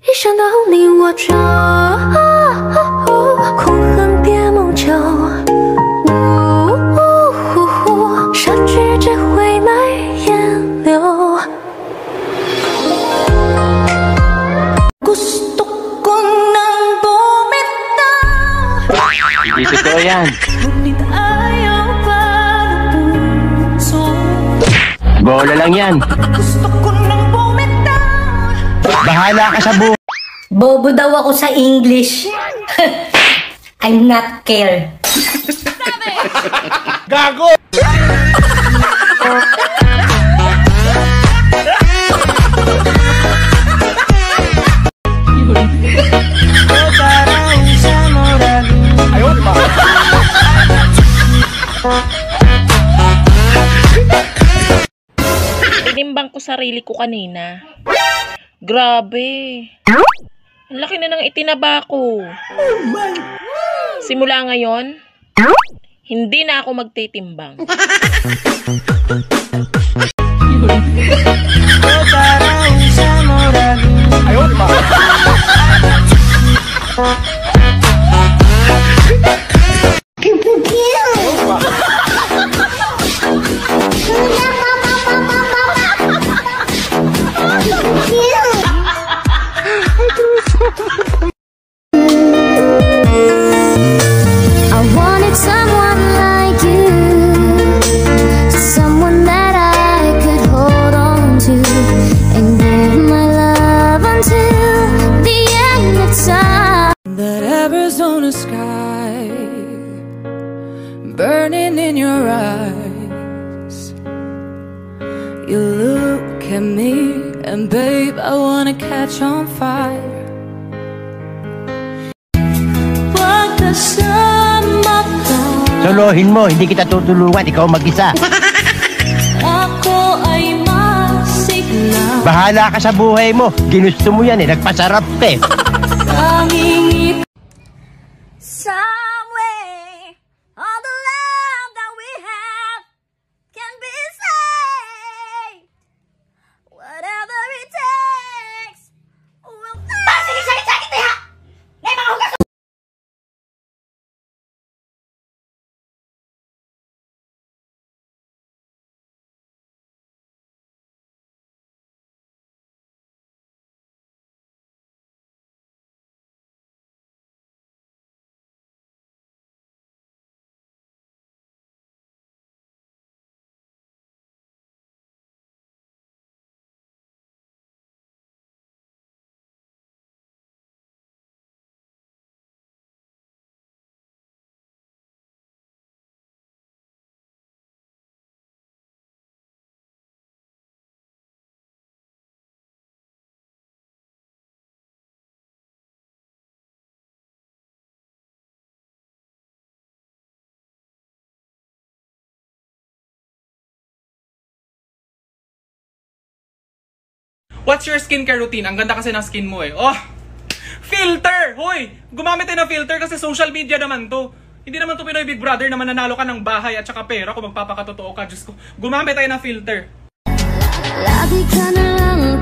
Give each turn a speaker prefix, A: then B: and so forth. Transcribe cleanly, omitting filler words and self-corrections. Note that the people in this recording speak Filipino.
A: 一想到你我就空恨别梦久，善举只会埋烟柳。Gusto ko nang bumitaw,
B: hindi totoo yan.
A: Ngunit ayaw pa ng puso.
B: Bola lang yan.
A: Gusto ko nang bumitaw.
B: Bahala ka sa
C: Bobo daw ako sa English. I'm not care.
B: Gago! Ayun pa.
D: Tinimbang ko sarili ko kanina. Grabe. Ang laki na ng itinaba ko. Simula ngayon, hindi na ako magtitimbang.
B: Ayun pa.
A: I wanted someone like you, someone that I could hold on to and give my love until the end of time. That Arizona sky burning in your eyes. You look at me and babe, I wanna catch on fire.
B: Solohin mo, hindi kita tutulungan, ikaw mag-isa.
A: Ako ay masigla.
B: Bahala ka sa buhay mo. Ginusto mo yan nagpasarap ka eh.
A: Some way, all the love that we have can be saved. Whatever it takes, we'll sakit-sakit ha! Ngay mga hugas!
E: What's your skincare routine? Ang ganda kasi ng skin mo eh. Oh! Filter! Hoy! Gumamit tayo ng filter kasi social media naman to. Hindi naman to Pinoy Big Brother na mananalo ka ng bahay at saka pera kung magpapakatotoo ka. Diyos ko. Gumamit tayo ng filter.
A: Lagi ka na lang